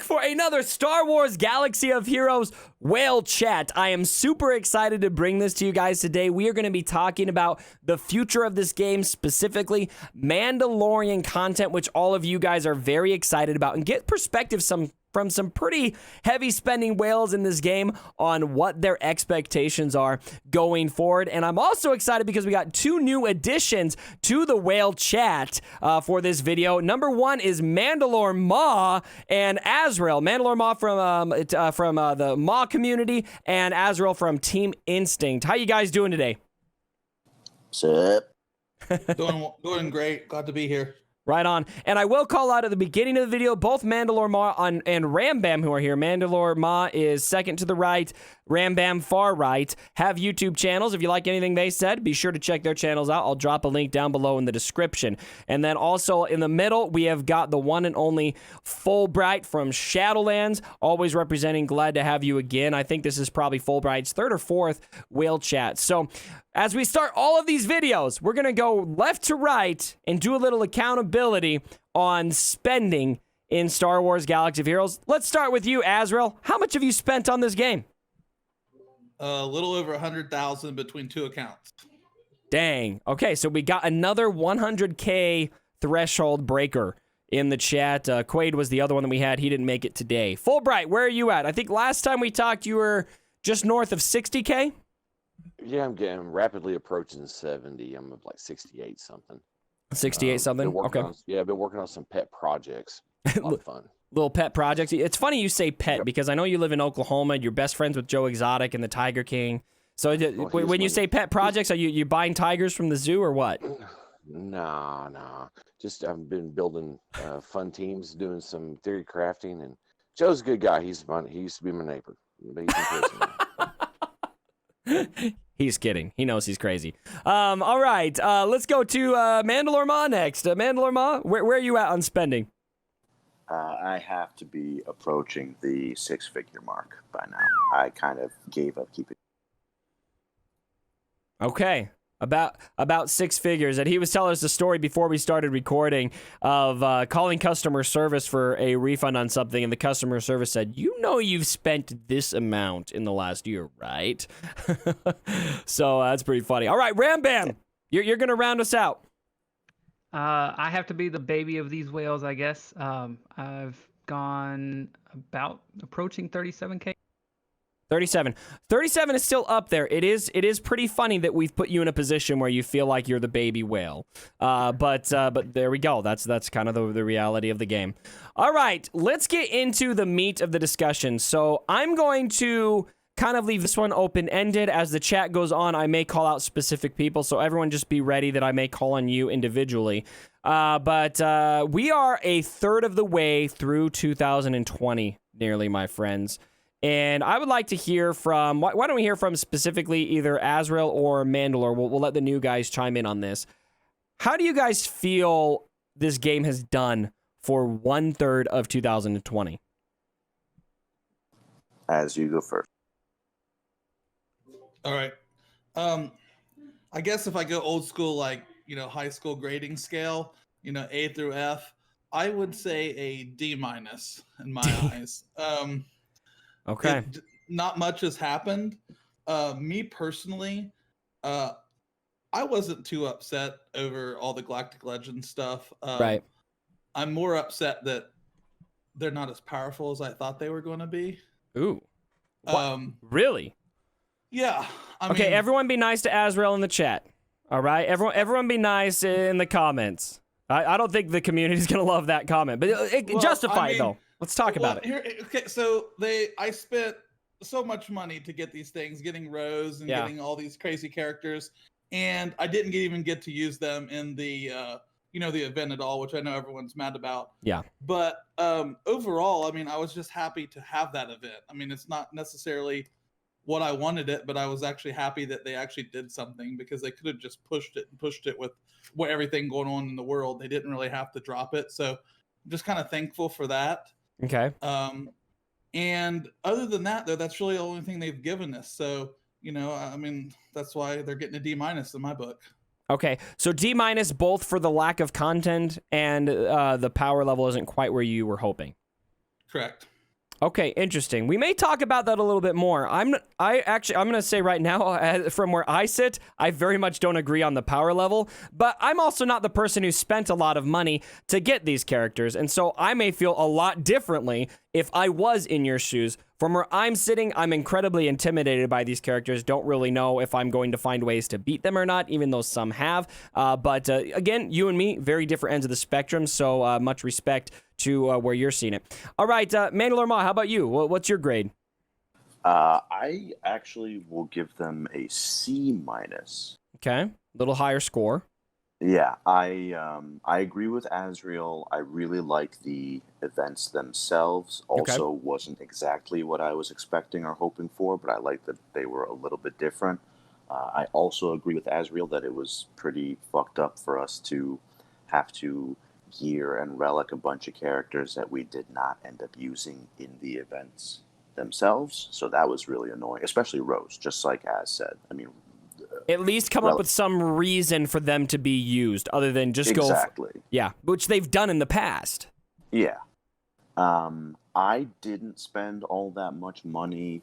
for another Star Wars Galaxy of Heroes whale chat. I am super excited to bring this to you guys today. We are going to be talking about the future of this game, specifically Mandalorian content, which all of you guys are very excited about, and get perspective from some pretty heavy spending whales in this game on what their expectations are going forward. And I'm also excited because we got two new additions to the whale chat for this video. Number one is Mandalore Ma and Azrael. Mandalore Ma from the Ma community, and Azrael from Team Instinct. How you guys doing today? Sup? Doing great. Glad to be here. Right on. And I will call out at the beginning of the video, both Mandalore Ma and Rambam who are here. Mandalore Ma is second to the right, Rambam far right, have YouTube channels. If you like anything they said, be sure to check their channels out. I'll drop a link down below in the description. And then also in the middle, we have got the one and only Fulbright from Shadowlands, always representing. Glad to have you again. I think this is probably Fulbright's third or fourth whale chat. So as we start all of these videos, we're going to go left to right and do a little accountability on spending in Star Wars Galaxy of Heroes. Let's start with you, Azrael. How much have you spent on this game? A little over 100,000 between two accounts. Dang. Okay, so we got another 100K threshold breaker in the chat. Quaid was the other one that we had. He didn't make it today. Fulbright, where are you at? I think last time we talked, you were just north of 60K. Yeah, I'm rapidly approaching 70. I'm like 68 something. 68 something? Okay. I've been working on some pet projects. A lot of fun. Little pet projects. It's funny you say pet because I know you live in Oklahoma. You're best friends with Joe Exotic and the Tiger King. So when you say pet projects, are you buying tigers from the zoo or what? Nah. Just I've been building fun teams, doing some theory crafting, and Joe's a good guy. He used to be my neighbor. But he's in prison. He's kidding. He knows he's crazy. All right. Let's go to Mandalore Ma next. Mandalore Ma, where are you at on spending? I have to be approaching the six-figure mark by now. I kind of gave up keeping. Okay. About six figures. And he was telling us the story before we started recording of calling customer service for a refund on something, and the customer service said, "You know you've spent this amount in the last year, right?" So that's pretty funny. All right, Rambam, you're going to round us out. I have to be the baby of these whales, I guess. I've gone about approaching 37K. 37. 37 is still up there. It is pretty funny that we've put you in a position where you feel like you're the baby whale. But there we go. That's kind of the reality of the game. All right, let's get into the meat of the discussion. So I'm going to kind of leave this one open-ended. As the chat goes on, I may call out specific people, so everyone just be ready that I may call on you individually. But we are a third of the way through 2020, nearly, my friends. And I would like to hear from, why don't we hear from specifically either Azrael or Mandalore? We'll let the new guys chime in on this. How do you guys feel this game has done for 1/3 of 2020? As you go first. All right. I guess if I go old school, like, high school grading scale, A through F, I would say a D- in my eyes. Okay. Not much has happened. Me personally, I wasn't too upset over all the Galactic Legends stuff. Right. I'm more upset that they're not as powerful as I thought they were going to be. Ooh. Really? Yeah. I mean, mean, everyone be nice to Azrael in the chat. All right? Everyone be nice in the comments. I don't think the community's going to love that comment, but justify it, though. Let's talk about it. Okay, so I spent so much money to get these things, getting Rose and getting all these crazy characters, and I didn't even get to use them in the the event at all, which I know everyone's mad about. Yeah. But overall, I mean, I was just happy to have that event. I mean, it's not necessarily what I wanted it, but I was actually happy that they actually did something, because they could have just pushed it with everything going on in the world. They didn't really have to drop it, so I'm just kind of thankful for that. Okay. And other than that, though, that's really the only thing they've given us. So, I mean, that's why they're getting a D- in my book. Okay. So D- both for the lack of content and the power level isn't quite where you were hoping. Correct. Okay, interesting. We may talk about that a little bit more. I'm going to say right now, from where I sit, I very much don't agree on the power level, but I'm also not the person who spent a lot of money to get these characters, and so I may feel a lot differently if I was in your shoes. From where I'm sitting, I'm incredibly intimidated by these characters. Don't really know if I'm going to find ways to beat them or not, even though some have. But again, you and me, very different ends of the spectrum, so much respect to where you're seeing it. All right, Mandalorian Ma, how about you? What's your grade? I actually will give them a C minus. Okay, little higher score. Yeah, I agree with Azriel. I really like the events themselves. Also, wasn't exactly what I was expecting or hoping for, but I like that they were a little bit different. I also agree with Azriel that it was pretty fucked up for us to have to gear and relic a bunch of characters that we did not end up using in the events themselves. So that was really annoying, especially Rose, just like Az said. I mean, at least come up with some reason for them to be used other than just go. Exactly. Yeah, which they've done in the past. Yeah. I didn't spend all that much money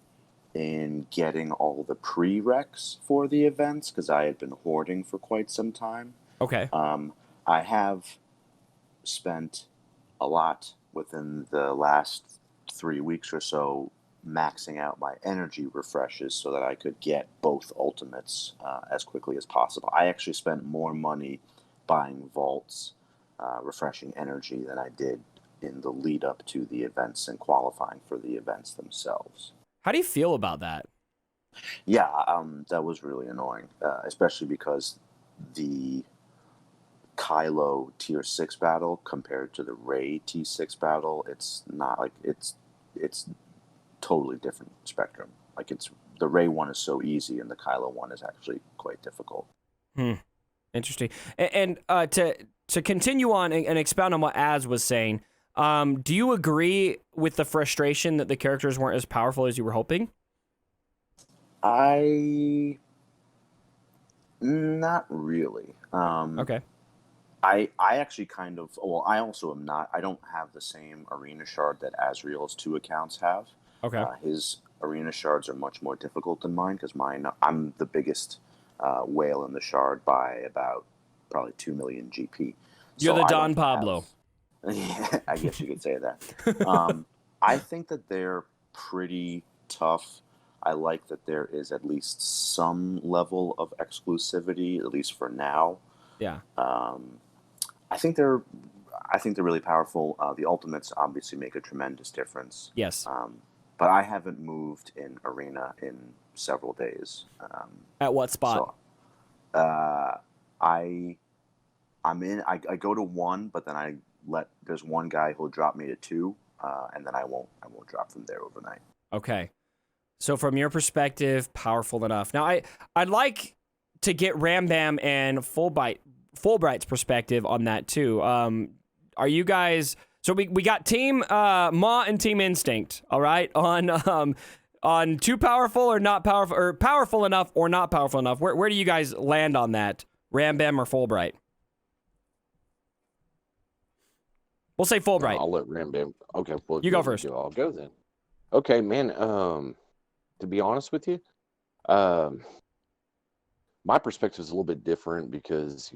in getting all the prereqs for the events because I had been hoarding for quite some time. Okay. I have spent a lot within the last 3 weeks or so maxing out my energy refreshes so that I could get both ultimates as quickly as possible. I actually spent more money buying vaults, refreshing energy than I did in the lead up to the events and qualifying for the events themselves. How do you feel about that? Yeah, that was really annoying, especially because the Kylo tier 6 battle compared to the Rey T6 battle, it's not like it's totally different spectrum. Like the Rey one is so easy and the Kylo one is actually quite difficult. Interesting. And to continue on and expound on what Az was saying, do you agree with the frustration that the characters weren't as powerful as you were hoping? Not really. Okay. I actually kind of, well, I also am not, I don't have the same arena shard that Azriel's 2 accounts have. Okay. His arena shards are much more difficult than mine because I'm the biggest whale in the shard by about probably 2 million GP. You're the Don Pablo. Yeah, I guess you could say that. I think that they're pretty tough. I like that there is at least some level of exclusivity, at least for now. Yeah. I think they're really powerful. The ultimates obviously make a tremendous difference. Yes. But I haven't moved in arena in several days. At what spot? So, I go to 1, but then there's one guy who'll drop me to 2, and then I won't drop from there overnight. Okay. So from your perspective, powerful enough. Now I'd like to get Rambam and Fulbright's perspective on that too. Are you guys? So we got Team Ma and Team Instinct. All right, on too powerful or not powerful, or powerful enough or not powerful enough. Where do you guys land on that? Rambam or Fulbright? We'll say Fulbright. I'll let Rambam. Okay, well, you go first. I'll go then. Okay, man. To be honest with you, my perspective is a little bit different because,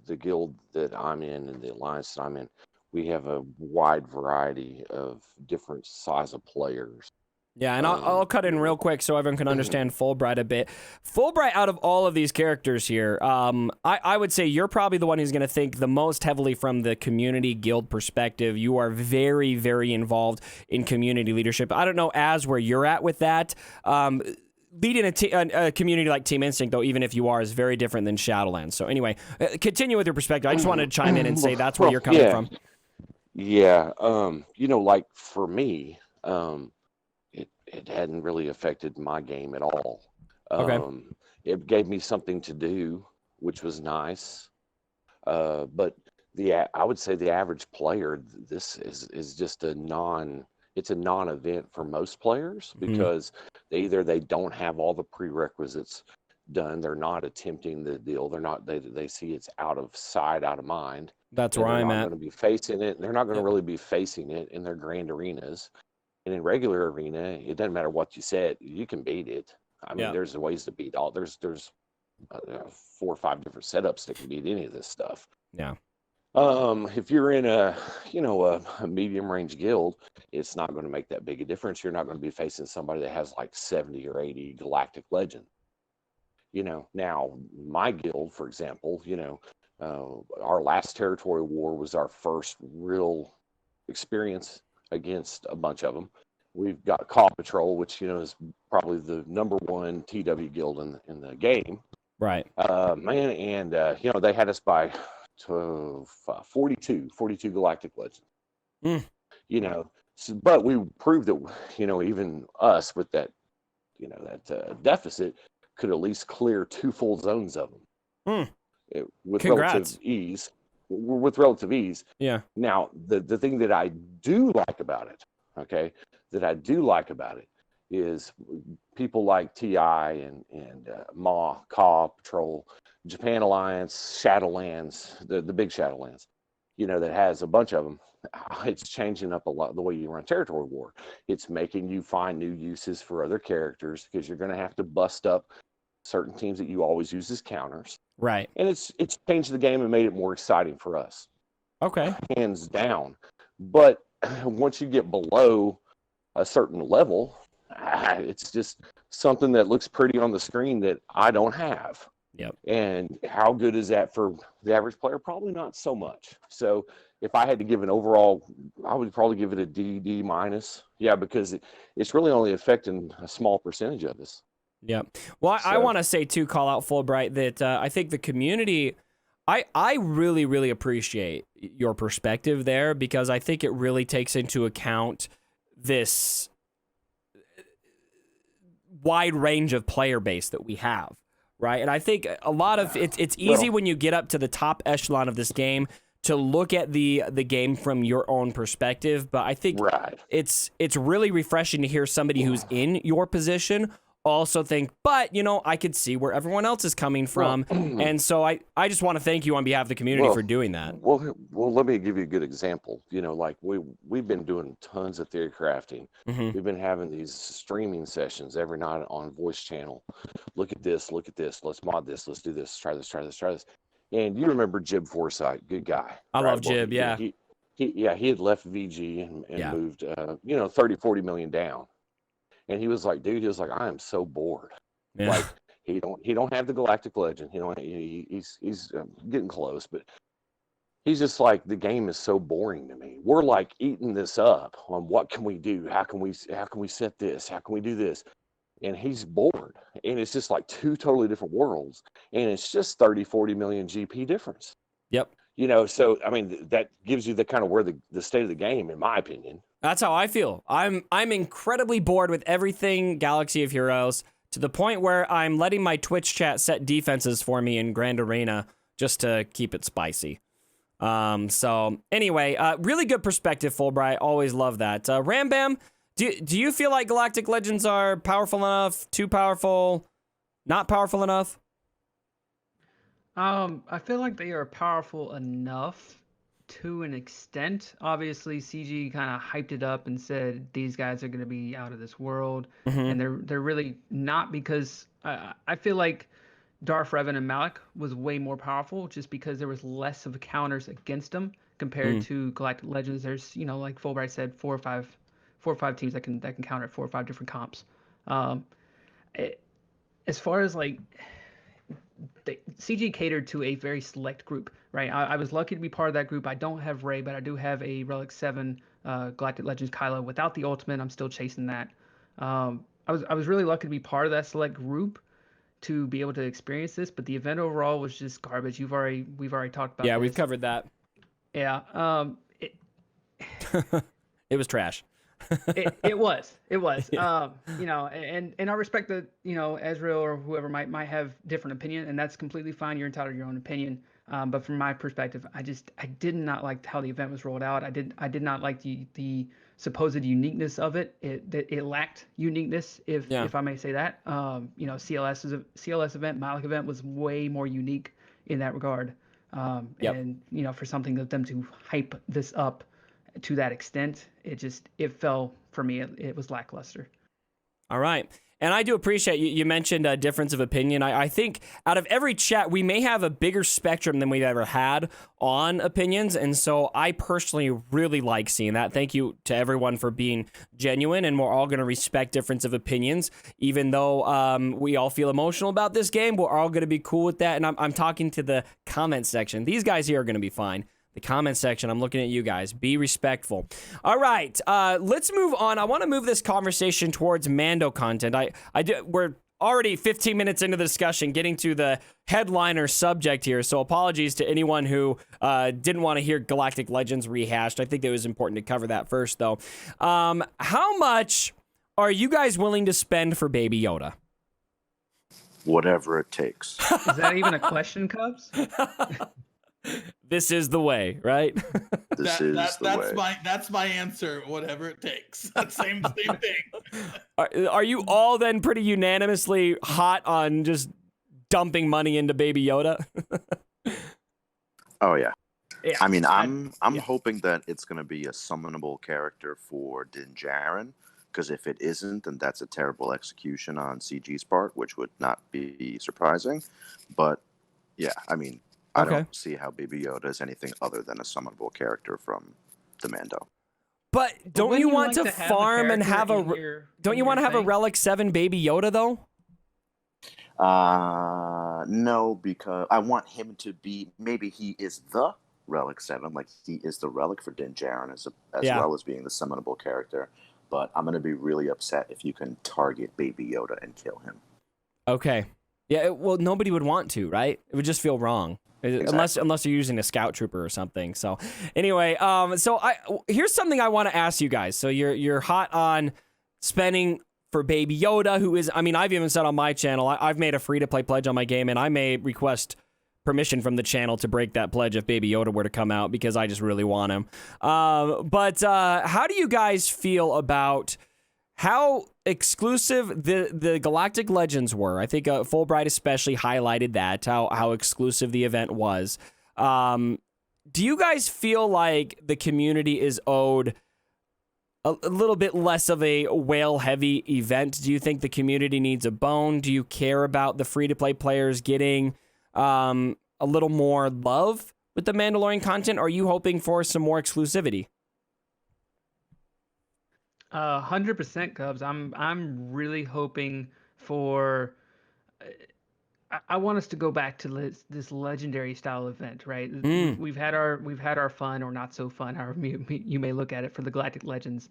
the guild that I'm in and the alliance that I'm in, we have a wide variety of different size of players. Yeah, and I'll cut in real quick so everyone can understand Fulbright a bit. Fulbright, out of all of these characters here, I would say you're probably the one who's going to think the most heavily from the community guild perspective. You are very, very involved in community leadership. I don't know where you're at with that. Leading a community like Team Instinct, though, even if you are, is very different than Shadowlands. So anyway, continue with your perspective. I just wanted to chime in and say that's where you're coming from. Yeah, like for me, it hadn't really affected my game at all. Okay. It gave me something to do, which was nice. But I would say the average player, this is just it's a non-event for most players because they don't have all the prerequisites done. They're not attempting the deal. They see it's out of sight, out of mind. That's where I'm at. They're not going to be facing it. They're not going to really be facing it in their grand arenas. And in regular arena, it doesn't matter what you set, you can beat it. I mean, Yeah. there's ways to beat all. There's 4 or 5 different setups that can beat any of this stuff. Yeah. If you're in a, a medium range guild, it's not going to make that big a difference. You're not going to be facing somebody that has like 70 or 80 Galactic Legend. Now my guild, for example, our last territory war was our first real experience against a bunch of them. We've got Caw Patrol, which is probably the #1 TW guild in the game. Right. Man, and they had us by 42 Galactic Legends. But we proved that even us with that deficit could at least clear 2 full zones of them with Congrats. relative ease. Yeah. Now the thing that I do like about it, is people like TI and Ma, Caw Patrol, Japan Alliance, Shadowlands, the big Shadowlands, that has a bunch of them. It's changing up a lot the way you run territory war. It's making you find new uses for other characters because you're going to have to bust up certain teams that you always use as counters. Right. And it's changed the game and made it more exciting for us. Okay. Hands down. But once you get below a certain level, it's just something that looks pretty on the screen that I don't have. Yep. And how good is that for the average player? Probably not so much. So if I had to give an overall, I would probably give it a D minus. Yeah, because it's really only affecting a small percentage of us. Yeah. Well, I So- want to say too, call out Fulbright, that I think the community, I really, really appreciate your perspective there, because I think it really takes into account this wide range of player base that we have, right? And I think a lot of it's easy when you get up to the top echelon of this game to look at the game from your own perspective, but I think Right. it's really refreshing to hear somebody who's in your position also think, but I could see where everyone else is coming from, and so I just want to thank you on behalf of the community for doing that. Well, let me give you a good example. Like we've been doing tons of theory crafting. Mm-hmm. We've been having these streaming sessions every night on voice channel. Look at this. Let's mod this. Let's do this. Try this. And you remember Jib Forsyth, good guy. I right? love Jib, yeah. He had left VG and moved 30, 40 million down. And he was like, I am so bored. Yeah. Like he don't have the Galactic Legend. He's getting close, but he's just like, the game is so boring to me. We're like eating this up on what can we do? How can we set this? How can we do this? And he's bored. And it's just like 2 totally different worlds. And it's just 30, 40 million GP difference. Yep. So I mean, that gives you the kind of where the state of the game, in my opinion. That's how I feel. I'm incredibly bored with everything Galaxy of Heroes, to the point where I'm letting my Twitch chat set defenses for me in Grand Arena just to keep it spicy. So anyway, really good perspective, Fulbright. Always love that. Rambam, do you feel like Galactic Legends are powerful enough, too powerful, not powerful enough? I feel like they are powerful enough to an extent. Obviously, CG kind of hyped it up and said these guys are going to be out of this world, and they're really not, because I feel like Darth Revan and Malak was way more powerful just because there was less of counters against them compared to Galactic Legends. There's like Fulbright said, four or five teams that can counter 4 or 5 different comps. As far as like, CG catered to a very select group, right? I was lucky to be part of that group. I don't have Rey, but I do have a Relic 7 Galactic Legends Kylo without the ultimate. I'm still chasing that. I was really lucky to be part of that select group to be able to experience this, but the event overall was just garbage. We've already talked about Yeah, this. we've covered that. Yeah. It was trash. It was. Yeah. And I respect that, Ezreal or whoever might have different opinion, and that's completely fine. You're entitled to your own opinion. But from my perspective, I did not like how the event was rolled out. I did not like the supposed uniqueness of it. It lacked uniqueness, if I may say that. CLS event, Malik event was way more unique in that regard. And for something of them to hype this up to that extent. It fell for me. It was lackluster. All right. And I do appreciate you mentioned a difference of opinion. I think out of every chat, we may have a bigger spectrum than we've ever had on opinions. And so I personally really like seeing that. Thank you to everyone for being genuine. And we're all going to respect difference of opinions. Even though we all feel emotional about this game, we're all going to be cool with that. And I'm talking to the comment section. These guys here are going to be fine. The comment section, I'm looking at you guys. Be respectful. All right, let's move on. I want to move this conversation towards Mando content. We're already 15 minutes into the discussion, getting to the headliner subject here. So apologies to anyone who didn't want to hear Galactic Legends rehashed. I think it was important to cover that first, though. How much are you guys willing to spend for Baby Yoda? Whatever it takes. Is that even a question, Cubs? This is the way, right? That's my answer. Whatever it takes. Same thing. Are you all then pretty unanimously hot on just dumping money into Baby Yoda? Oh yeah. Yeah. I mean, I'm hoping that it's going to be a summonable character for Din Djarin, because if it isn't, then that's a terrible execution on CG's part, which would not be surprising. But yeah, I mean, I don't see how Baby Yoda is anything other than a summonable character from the Mando. But don't you want to farm and have don't you want to have a Relic 7 Baby Yoda though? No, because I want him to be, maybe he is the Relic 7, like he is the relic for Din Djarin as well as being the summonable character. But I'm going to be really upset if you can target Baby Yoda and kill him. Okay. Yeah, well, nobody would want to, right? It would just feel wrong. Exactly. Unless you're using a scout trooper or something. So anyway, here's something I want to ask you guys. So you're hot on spending for Baby Yoda, who is, I mean, I've even said on my channel, I've made a free-to-play pledge on my game, and I may request permission from the channel to break that pledge if Baby Yoda were to come out, because I just really want him. But how do you guys feel about how exclusive the Galactic Legends were? I think Fulbright especially highlighted that, how exclusive the event was. Do you guys feel like the community is owed a little bit less of a whale-heavy event? Do you think the community needs a bone? Do you care about the free-to-play players getting a little more love with the Mandalorian content? Or are you hoping for some more exclusivity? 100% Cubs. I'm really hoping for. I want us to go back to this legendary style event, right? We've had our fun or not so fun, however you may look at it, for the Galactic Legends.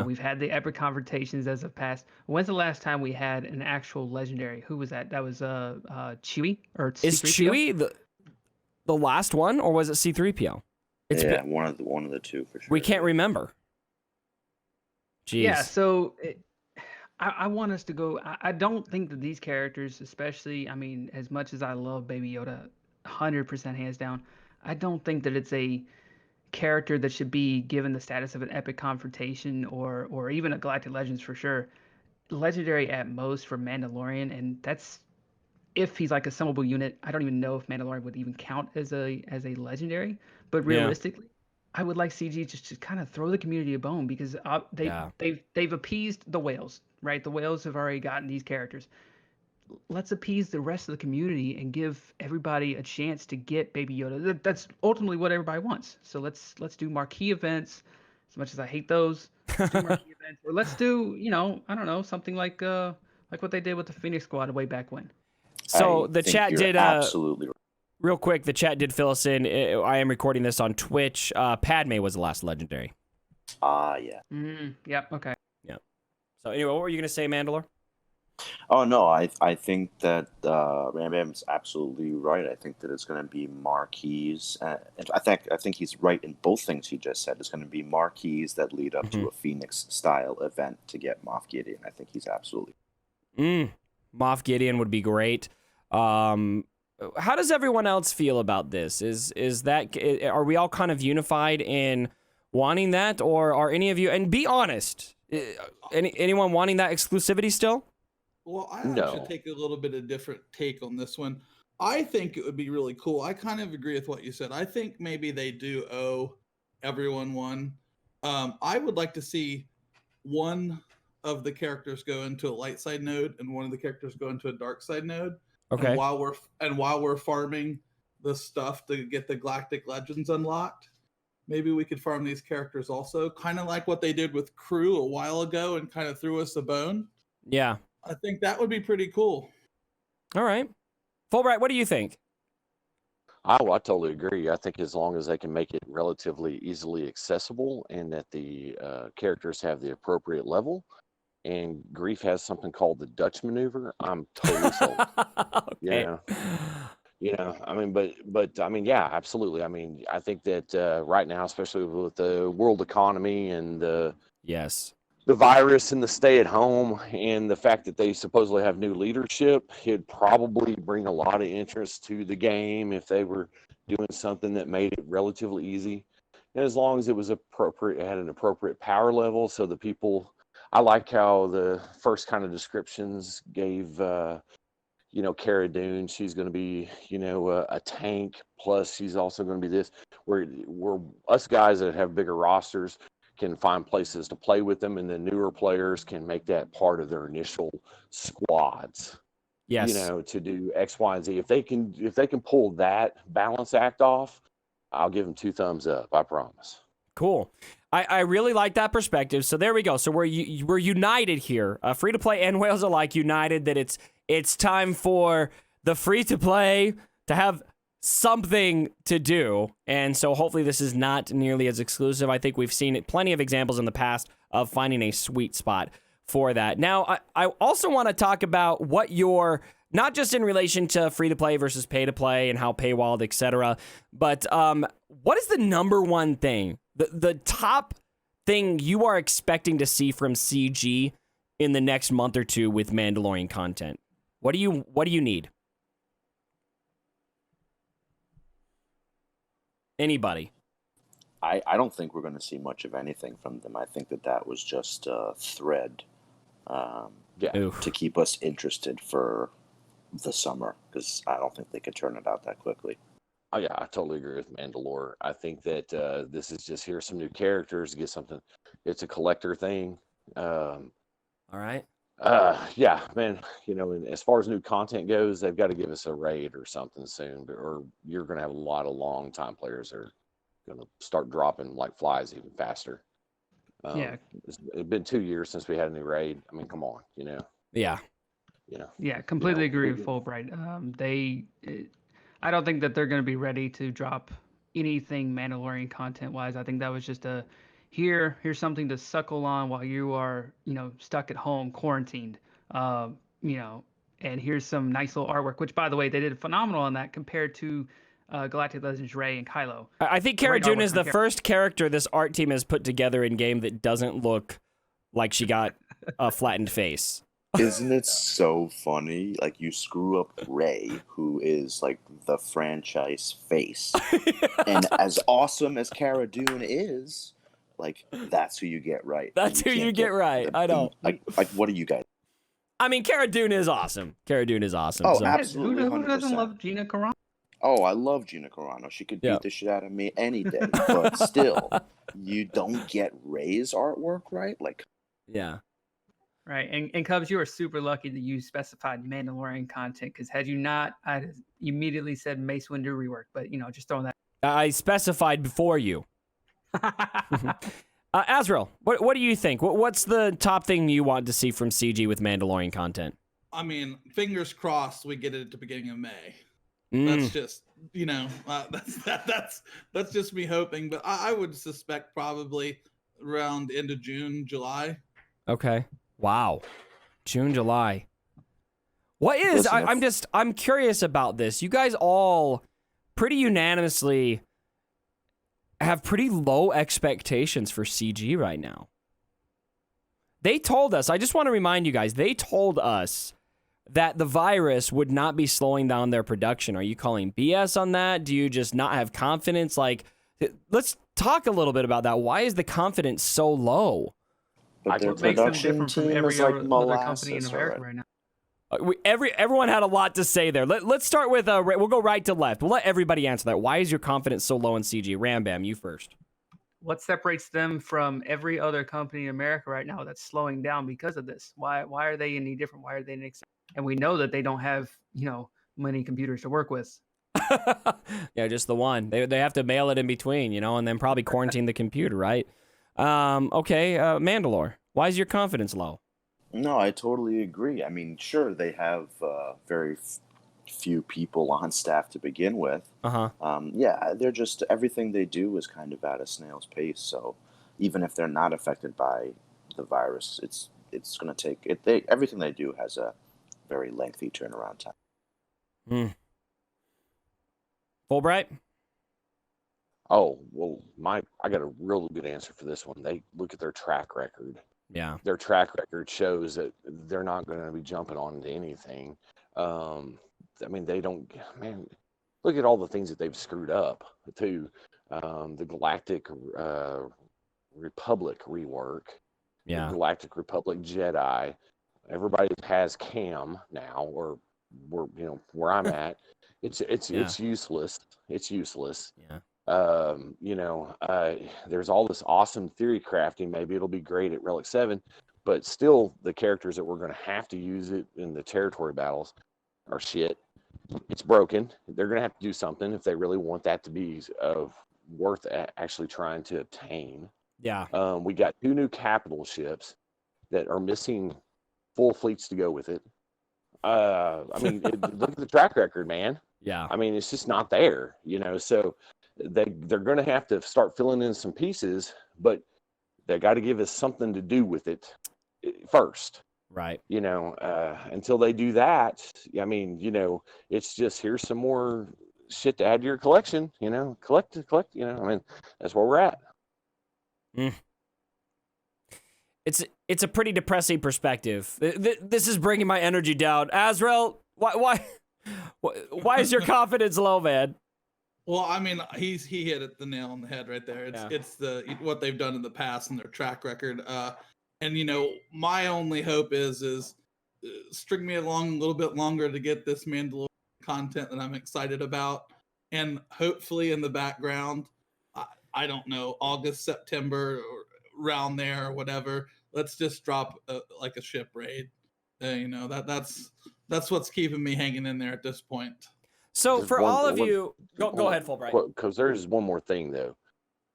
We've had the epic confrontations as of past. When's the last time we had an actual legendary? Who was that? That was Chewie or C-3PO? Is Chewie the last one, or was it C-3PO? One of the two for sure. We can't remember. Jeez. Yeah, so I want us to go. I don't think that these characters, especially, I mean, as much as I love Baby Yoda, 100% hands down, I don't think that it's a character that should be given the status of an epic confrontation or even a Galactic Legends for sure. Legendary at most for Mandalorian, and that's if he's like a summonable unit. I don't even know if Mandalorian would even count as a legendary, but realistically, I would like CG just to kind of throw the community a bone, because they've appeased the whales, right? The whales have already gotten these characters. Let's appease the rest of the community and give everybody a chance to get Baby Yoda. That's ultimately what everybody wants. So let's do marquee events. As much as I hate those, let's do marquee events. Or let's do, I don't know, something like what they did with the Phoenix Squad way back when. So the chat did absolutely right. Real quick, the chat did fill us in. I am recording this on Twitch. Padme was the last legendary. Yeah. Yep. Okay. Yep. So anyway, what were you gonna say, Mandalore? Oh no, I think that Ram Bam's absolutely right. I think that it's going to be marquees. And I think he's right in both things he just said. It's going to be marquees that lead up to a Phoenix style event to get Moff Gideon. I think he's absolutely. Moff Gideon would be great. How does everyone else feel about this? Are we all kind of unified in wanting that, or are any of you, and be honest, anyone wanting that exclusivity still? Well, I actually take a little bit of different take on this one. I think it would be really cool. I kind of agree with what you said. I think maybe they do owe everyone one. I would like to see one of the characters go into a light side node and one of the characters go into a dark side node. Okay. And while we're farming the stuff to get the Galactic Legends unlocked, maybe we could farm these characters also, kind of like what they did with Crew a while ago and kind of threw us a bone. Yeah. I think that would be pretty cool. All right. Fulbright, what do you think? I totally agree. I think as long as they can make it relatively easily accessible and that the characters have the appropriate level, and Grief has something called the Dutch maneuver, I'm totally sold. Okay. I mean, but I mean, yeah, absolutely. I mean, I think that right now, especially with the world economy and the virus and the stay at home and the fact that they supposedly have new leadership, it'd probably bring a lot of interest to the game if they were doing something that made it relatively easy. And as long as it was appropriate, it had an appropriate power level, so the people. I like how the first kind of descriptions gave, Cara Dune. She's going to be, a tank. Plus, she's also going to be this. Where us guys that have bigger rosters can find places to play with them, and the newer players can make that part of their initial squads. Yes. To do X, Y, and Z. If they can pull that balance act off, I'll give them 2 thumbs up. I promise. Cool. I really like that perspective. So there we go. So we're united here. Free to play and whales alike united that it's time for the free to play to have something to do. And so hopefully this is not nearly as exclusive. I think we've seen plenty of examples in the past of finding a sweet spot for that. Now, I also want to talk about what your, not just in relation to free to play versus pay to play and how paywalled, etc., but what is the number one thing, the top thing you are expecting to see from CG in the next month or two with Mandalorian content? What do you need? Anybody? I don't think we're going to see much of anything from them. I think that was just a thread to keep us interested for the summer, because I don't think they could turn it out that quickly. Oh yeah, I totally agree with Mandalore. I think that this is just here's some new characters, get something. It's a collector thing. All right. Yeah, man. And as far as new content goes, they've got to give us a raid or something soon, or you're going to have a lot of long time players that are going to start dropping like flies even faster. It's been 2 years since we had a new raid. I mean, come on, Yeah. Yeah, completely agree with Fulbright. I don't think that they're going to be ready to drop anything Mandalorian content wise. I think that was just here's something to suckle on while you are, stuck at home, quarantined. And here's some nice little artwork, which, by the way, they did phenomenal on that compared to Galactic Legends Rey and Kylo. I think Cara Dune is the first character this art team has put together in game that doesn't look like she got a flattened face. Isn't it so funny? Like, you screw up Rey, who is like the franchise face, and as awesome as Cara Dune is, like, that's who you get right. That's who you get right. I know. Like, what do you guys? I mean, Cara Dune is awesome. Cara Dune is awesome. Oh, so. absolutely. Who doesn't love Gina Carano? Oh, I love Gina Carano. She could beat the shit out of me any day. But still, you don't get Rey's artwork right? Like, yeah. Right. And Cubs, you are super lucky that you specified Mandalorian content, because had you not, I'd immediately said Mace Windu rework. But, just throwing that. I specified before you. Azrael, what do you think? What's the top thing you want to see from CG with Mandalorian content? I mean, fingers crossed we get it at the beginning of May. That's just, that's just me hoping. But I would suspect probably around end of June, July. Okay. Wow. June, July. What is, I'm curious about this. You guys all pretty unanimously have pretty low expectations for CG right now. They told us, I just want to remind you guys, they told us that the virus would not be slowing down their production. Are you calling BS on that? Do you just not have confidence? Like, let's talk a little bit about that. Why is the confidence so low? But their What makes them production different from team every is like other company in molasses America already. right now? Everyone had a lot to say there. Let's start with, we'll go right to left. We'll let everybody answer that. Why is your confidence so low in CG? Rambam, you first. what separates them from every other company in America right now that's slowing down because of this? Why are they any different? Why are they and we know that they don't have, many computers to work with. Yeah, just the one. They have to mail it in between, and then probably quarantine the computer, right? Okay, Mandalore, why is your confidence low? No, I totally agree. I mean, sure, they have very few people on staff to begin with. Yeah, they're just everything they do is kind of at a snail's pace. So even if they're not affected by the virus, it's going to take it. Everything they do has a very lengthy turnaround time. Fulbright? Oh, well, I got a real good answer for this one. They look at their track record. Yeah. Their track record shows that they're not going to be jumping on to anything. I mean, they don't, man, look at all the things that they've screwed up, too. The Galactic Republic rework, Yeah. the Galactic Republic Jedi. Everybody has Cam now, or where I'm at. It's useless. It's useless. Yeah. There's all this awesome theory crafting. Maybe it'll be great at Relic 7, but still the characters that we're going to have to use it in the territory battles are shit. It's broken. They're going to have to do something if they really want that to be worth actually trying to obtain. Yeah. We got 2 new capital ships that are missing full fleets to go with it. I mean, look at the track record, man. Yeah. I mean, it's just not there, so they're going to have to start filling in some pieces, but they got to give us something to do with it first. Right. Until they do that, I mean, it's just, here's some more shit to add to your collection, collect, I mean, that's where we're at. It's a pretty depressing perspective. This is bringing my energy down. Azrael, why is your confidence low, man? Well, I mean, he hit the nail on the head right there. It's what they've done in the past and their track record. And my only hope is string me along a little bit longer to get this Mandalorian content that I'm excited about, and hopefully in the background, I don't know, August, September, or around there or whatever. Let's just drop like a ship raid. That's what's keeping me hanging in there at this point. So for all of you, go ahead, Fulbright. Because there's one more thing, though.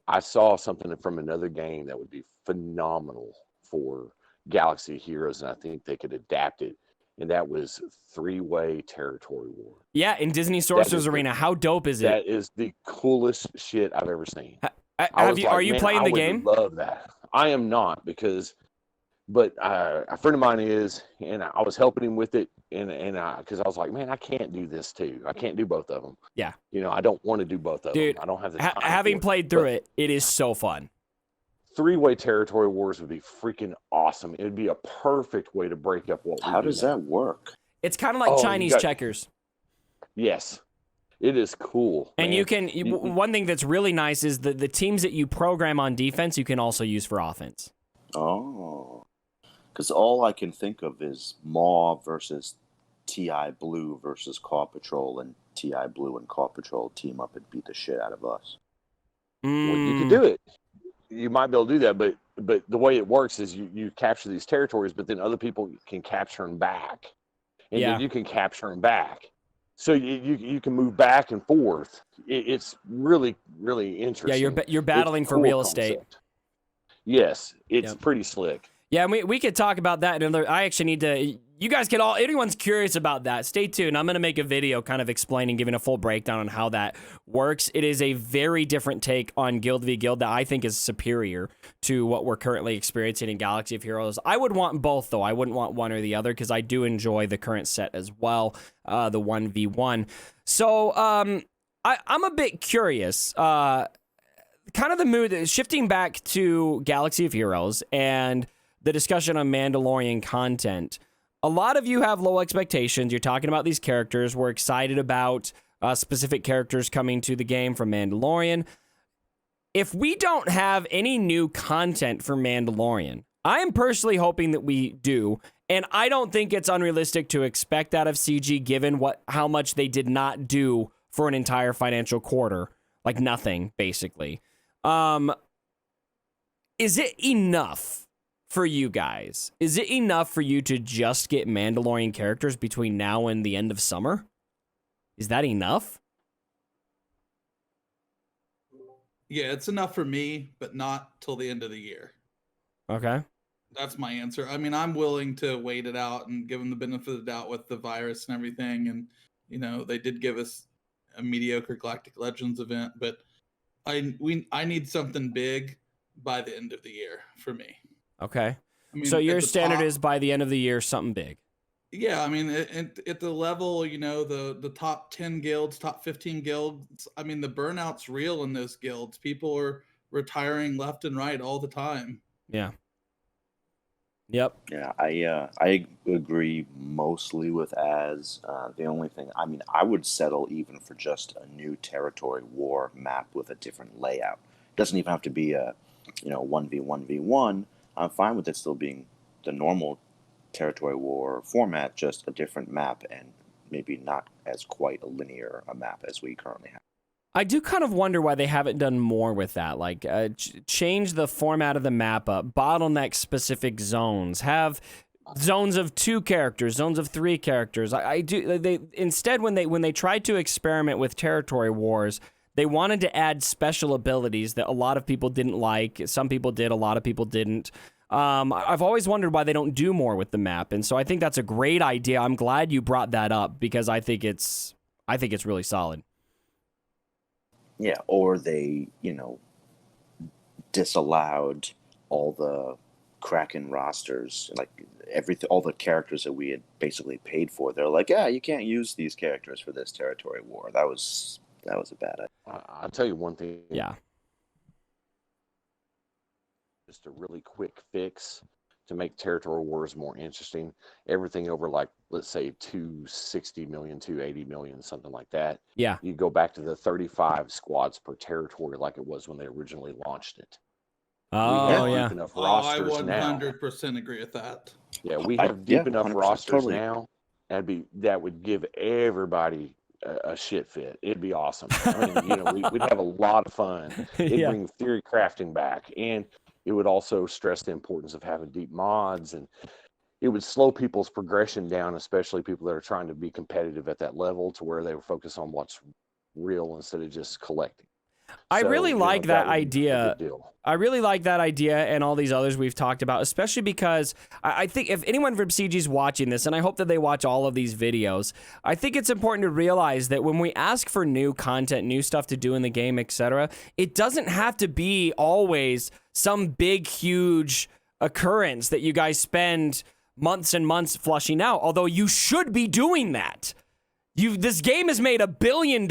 I saw something from another game that would be phenomenal for Galaxy Heroes, and I think they could adapt it. And that was 3-way territory war. Yeah, in Disney Sorcerer's Arena. How dope is it? That is the coolest shit I've ever seen. Are you playing the game? I would love that. I am not, but a friend of mine is, and I was helping him with it, and because I was like, man, I can't do this too. I can't do both of them. Yeah. I don't want to do both of them. I don't have the time. Having played through it, it is so fun. 3-way territory wars would be freaking awesome. It would be a perfect way to break up what we do. How does that work? It's kind of like Chinese checkers. Yes. It is cool. And man. One thing that's really nice is the teams that you program on defense, you can also use for offense. Oh. Because all I can think of is Maw versus TI Blue versus Claw Patrol, and TI Blue and Claw Patrol team up and beat the shit out of us. Well, you can do it. You might be able to do that, but the way it works is you capture these territories, but then other people can capture them back. And then you can capture them back. So you can move back and forth. It's really, really interesting. Yeah, you're battling for real estate. Yes, it's pretty slick. Yeah, and we could talk about that. I actually need to. You guys can anyone's curious about that, stay tuned. I'm going to make a video kind of explaining, giving a full breakdown on how that works. It is a very different take on Guild v Guild that I think is superior to what we're currently experiencing in Galaxy of Heroes. I would want both, though. I wouldn't want one or the other, because I do enjoy the current set as well, the 1v1. So I'm a bit curious. Kind of the mood, shifting back to Galaxy of Heroes and the discussion on Mandalorian content. A lot of you have low expectations. You're talking about these characters. We're excited about specific characters coming to the game from Mandalorian. If we don't have any new content for Mandalorian, I am personally hoping that we do, and I don't think it's unrealistic to expect that of CG given how much they did not do for an entire financial quarter. Like nothing, basically. Is it enough for you guys? Is it enough for you to just get Mandalorian characters between now and the end of summer? Is that enough? Yeah, it's enough for me, but not till the end of the year. Okay. That's my answer. I mean, I'm willing to wait it out and give them the benefit of the doubt with the virus and everything. And, you know, they did give us a mediocre Galactic Legends event, but I need something big by the end of the year for me. Okay. I mean, So your at the standard top- is by the end of the year, something big. Yeah, I mean, at the level, you know, the top 10 guilds, top 15 guilds, I mean, the burnout's real in those guilds. People are retiring left and right all the time. Yeah. Yep. Yeah, I agree mostly with Az. The only thing, I mean, I would settle even for just a new territory war map with a different layout. It doesn't even have to be a, 1v1v1. I'm fine with it still being the normal territory war format, just a different map and maybe not as quite a linear a map as we currently have. I do kind of wonder why they haven't done more with that. Like, change the format of the map up, bottleneck specific zones, have zones of 2 characters, zones of 3 characters. They instead when they tried to experiment with territory wars, they wanted to add special abilities that a lot of people didn't like. Some people did, a lot of people didn't. I've always wondered why they don't do more with the map, and so I think that's a great idea. I'm glad you brought that up because I think it's really solid. Yeah, or they, disallowed all the Kraken rosters, like all the characters that we had basically paid for. They're like, yeah, you can't use these characters for this territory war. That was a bad idea. I'll tell you one thing. Yeah. Just a really quick fix to make territory wars more interesting. Everything over, like, let's say 260 million, 280 million, something like that. Yeah. You go back to the 35 squads per territory like it was when they originally launched it. Oh, we have yeah. deep enough Oh, I rosters now. 100% agree with that. Yeah, we have deep enough 100%, rosters totally. now. That would give everybody a shit fit. It'd be awesome. I mean, we'd have a lot of fun. It'd Yeah. bring theory crafting back, and it would also stress the importance of having deep mods, and it would slow people's progression down, especially people that are trying to be competitive at that level, to where they would focus on what's real instead of just collecting. I really like that would be a idea. good deal. I really like that idea and all these others we've talked about, especially because I think if anyone from CG is watching this, and I hope that they watch all of these videos, I think it's important to realize that when we ask for new content, new stuff to do in the game, etc., it doesn't have to be always some big, huge occurrence that you guys spend months and months flushing out, although you should be doing that. This game has made $1 billion.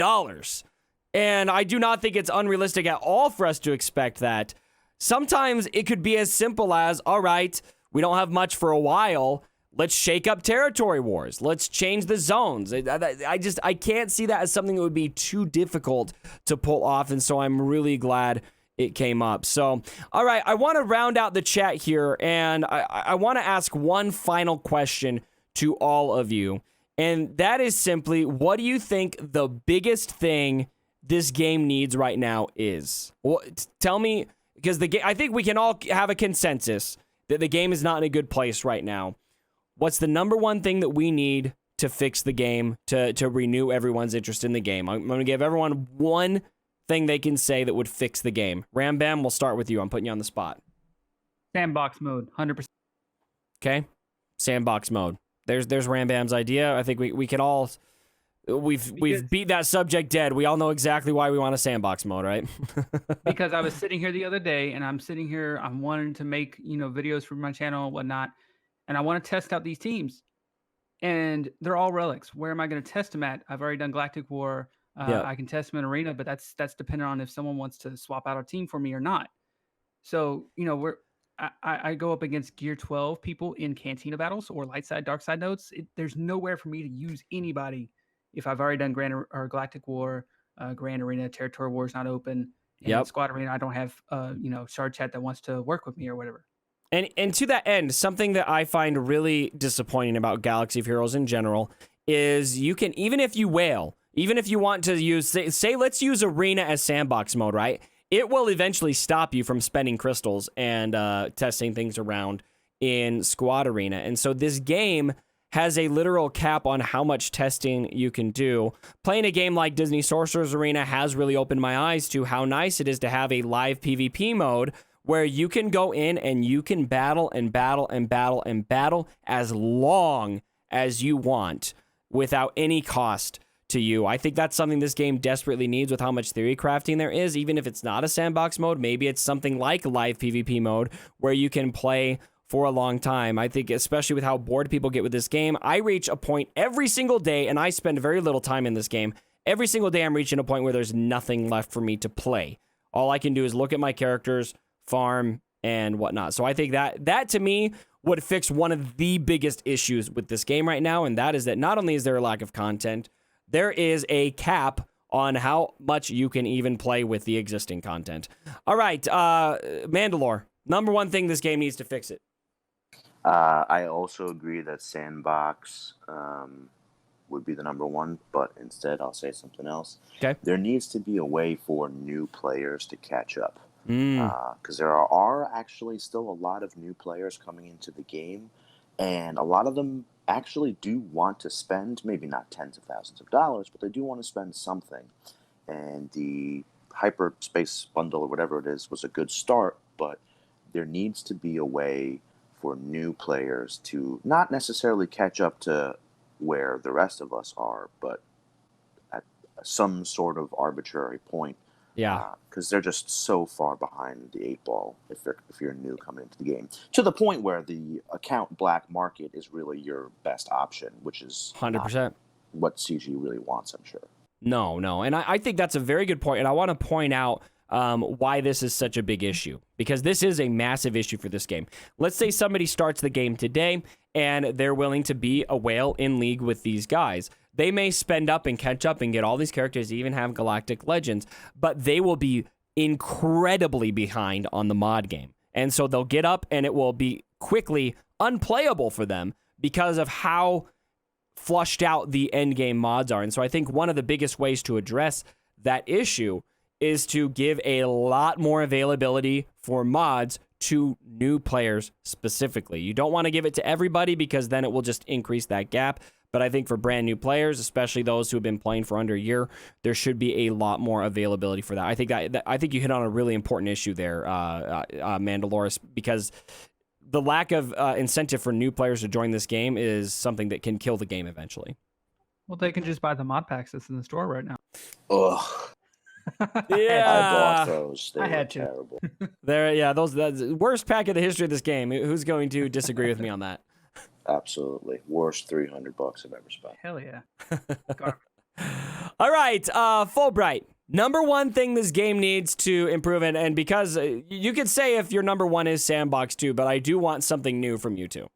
And I do not think it's unrealistic at all for us to expect that. Sometimes it could be as simple as, all right, we don't have much for a while. Let's shake up territory wars. Let's change the zones. I can't see that as something that would be too difficult to pull off. And so I'm really glad it came up. So, all right, I want to round out the chat here. And I want to ask one final question to all of you. And that is simply, what do you think the biggest thing this game needs right now is? Well, tell me, because I think we can all have a consensus that the game is not in a good place right now. What's the number one thing that we need to fix the game, to renew everyone's interest in the game? I'm going to give everyone one thing they can say that would fix the game. Ram Bam, we'll start with you. I'm putting you on the spot. Sandbox mode, 100%. Okay, sandbox mode. There's Ram Bam's idea. I think we can all... We've beat that subject dead. We all know exactly why we want a sandbox mode, right? Because I was sitting here the other day, and I'm wanting to make videos for my channel and whatnot, and I want to test out these teams, and they're all relics. Where am I going to test them at? I've already done Galactic War. I can test them in Arena, but that's dependent on if someone wants to swap out a team for me or not. So I go up against Gear 12 people in Cantina battles or light side, dark side nodes. There's nowhere for me to use anybody. If I've already done Galactic War, Grand Arena, Territory War is not open, and Squad Arena, I don't have Shard Chat that wants to work with me or whatever. And to that end, something that I find really disappointing about Galaxy of Heroes in general is you can, even if you want to use, say let's use Arena as sandbox mode, right? it will eventually stop you from spending crystals and testing things around in Squad Arena. And so this game has a literal cap on how much testing you can do. Playing a game like Disney Sorcerer's Arena has really opened my eyes to how nice it is to have a live PvP mode where you can go in and you can battle and battle and battle and battle as long as you want without any cost to you. I think that's something this game desperately needs with how much theory crafting there is. Even if it's not a sandbox mode, maybe it's something like live PvP mode where you can play for a long time. I think especially with how bored people get with this game, I reach a point every single day, and I spend very little time in this game. Every single day I'm reaching a point where there's nothing left for me to play. All I can do is look at my characters, farm, and whatnot. So I think that to me would fix one of the biggest issues with this game right now, and that is that not only is there a lack of content, there is a cap on how much you can even play with the existing content. All right, Mandalore, number one thing this game needs to fix it. I also agree that sandbox would be the number one, but instead I'll say something else. Okay. There needs to be a way for new players to catch up. Because there are actually still a lot of new players coming into the game, and a lot of them actually do want to spend, maybe not tens of thousands of dollars, but they do want to spend something. And the hyperspace bundle or whatever it is was a good start, but there needs to be a way for new players to not necessarily catch up to where the rest of us are, but at some sort of arbitrary point. Yeah. Because they're just so far behind the 8 ball if you're new coming into the game, to the point where the account black market is really your best option, which is 100% what CG really wants, I'm sure. No. And I think that's a very good point. And I want to point out why this is such a big issue, because this is a massive issue for this game. Let's say somebody starts the game today and they're willing to be a whale in league with these guys. They may spend up and catch up and get all these characters, even have Galactic Legends, but they will be incredibly behind on the mod game. And so they'll get up and it will be quickly unplayable for them because of how flushed out the end game mods are. And so I think one of the biggest ways to address that issue is to give a lot more availability for mods to new players specifically. You don't want to give it to everybody because then it will just increase that gap. But I think for brand new players, especially those who have been playing for under a year, there should be a lot more availability for that. I think you hit on a really important issue there, Mandalorian, because the lack of incentive for new players to join this game is something that can kill the game eventually. Well, they can just buy the mod packs that's in the store right now. Ugh. Yeah, I bought those. They I were had to. terrible. that's the worst pack in the history of this game. Who's going to disagree with me on that? Absolutely. Worst $300 I've ever spent. Hell yeah. All right, Fulbright. Number one thing this game needs to improve, and because you could say if your number one is Sandbox too, but I do want something new from you two.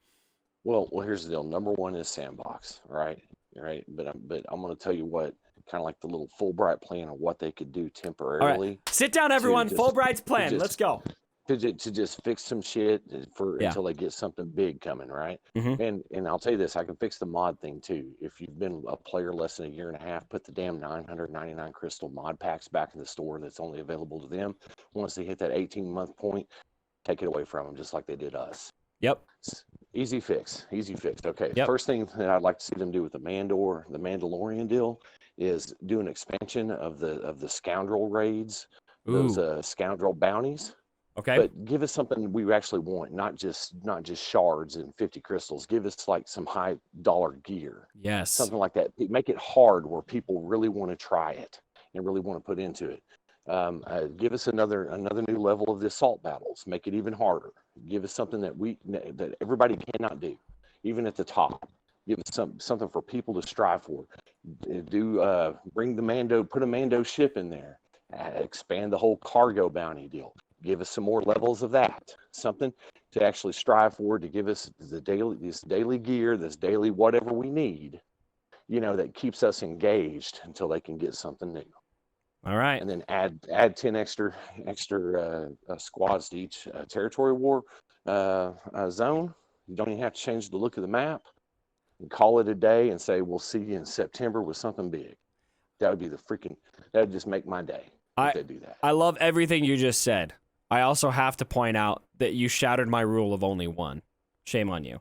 Well, here's the deal. Number one is Sandbox, right? Right. But I'm going to tell you what, kind of like the little Fulbright plan of what they could do temporarily. All right. Sit down, everyone. Fulbright's plan. Let's go. To just fix some shit until they get something big coming, right? Mm-hmm. And I'll tell you this, I can fix the mod thing too. If you've been a player less than a year and a half, put the damn 999 crystal mod packs back in the store that's only available to them. Once they hit that 18-month point, take it away from them, just like they did us. Yep. Easy fix. Okay. Yep. First thing that I'd like to see them do with the Mandalorian deal is do an expansion of the scoundrel raids, those scoundrel bounties. Okay. But give us something we actually want, not just shards and 50 crystals. Give us like some high dollar gear. Yes. Something like that. Make it hard where people really want to try it and really want to put into it. Give us another new level of the assault battles. Make it even harder. Give us something that everybody cannot do, even at the top. Give us something for people to strive for. Bring the Mando, put a Mando ship in there. Expand the whole cargo bounty deal. Give us some more levels of that. Something to actually strive for, to give us this daily gear, this daily whatever we need, that keeps us engaged until they can get something new. All right. And then add 10 extra squads to each territory war zone. You don't even have to change the look of the map. And call it a day and say, we'll see you in September with something big. That would be that would just make my day. if they do that. I love everything you just said. I also have to point out that you shattered my rule of only one. Shame on you.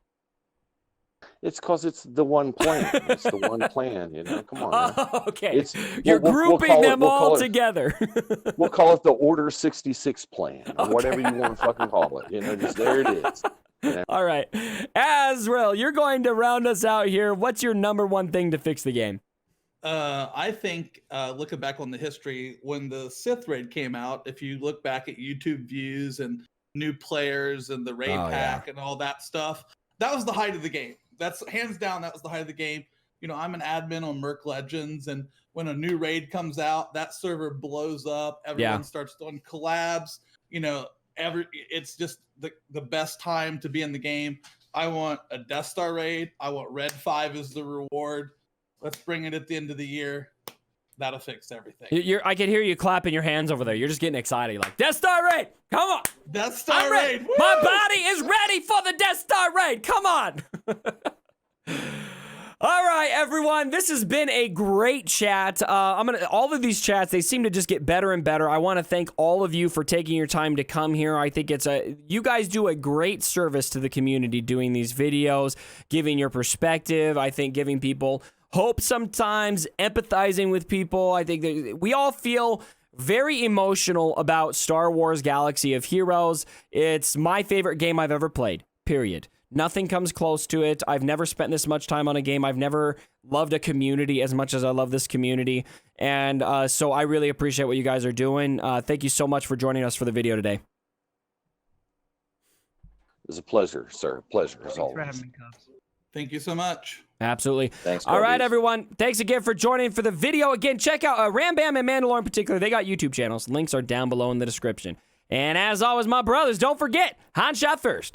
It's because it's the one plan. It's the one plan. You know, come on. Now. Oh, okay. You're we'll grouping call them we'll all call it, together. We'll call it the Order 66 plan, or Okay. whatever you want to fucking call it. You know, just there it is. You know? All right. Azrael, you're going to round us out here. What's your number one thing to fix the game? I think looking back on the history, when the Sith raid came out, if you look back at YouTube views and new players and the raid pack and all that stuff, that was the height of the game. That's hands down, that was the height of the game. You know, I'm an admin on Merc Legends, and when a new raid comes out, that server blows up. Everyone starts doing collabs. You know, it's just the best time to be in the game. I want a Death Star raid. I want Red 5 as the reward. Let's bring it at the end of the year. That'll fix everything. I can hear you clapping your hands over there. You're just getting excited. You're like, Death Star raid! Come on! Death Star I'm ready. raid! My Woo! body is ready for the Death Star raid! Come on! All right, everyone. This has been a great chat. All of these chats, they seem to just get better and better. I want to thank all of you for taking your time to come here. I think you guys do a great service to the community doing these videos, giving your perspective. I think giving people hope sometimes, empathizing with people. I think that we all feel very emotional about Star Wars Galaxy of Heroes. It's my favorite game I've ever played, period. Nothing comes close to it. I've never spent this much time on a game. I've never loved a community as much as I love this community. And so I really appreciate what you guys are doing. Thank you so much for joining us for the video today. It was a pleasure, sir. Pleasure as Thanks for always. having me, Cubs. Thank you so much. Absolutely. Thanks. All right, buddies. everyone. Thanks again for joining for the video. Again, check out Ram Bam and Mandalorian in particular. They got YouTube channels. Links are down below in the description. And as always, my brothers, don't forget, Han shot first.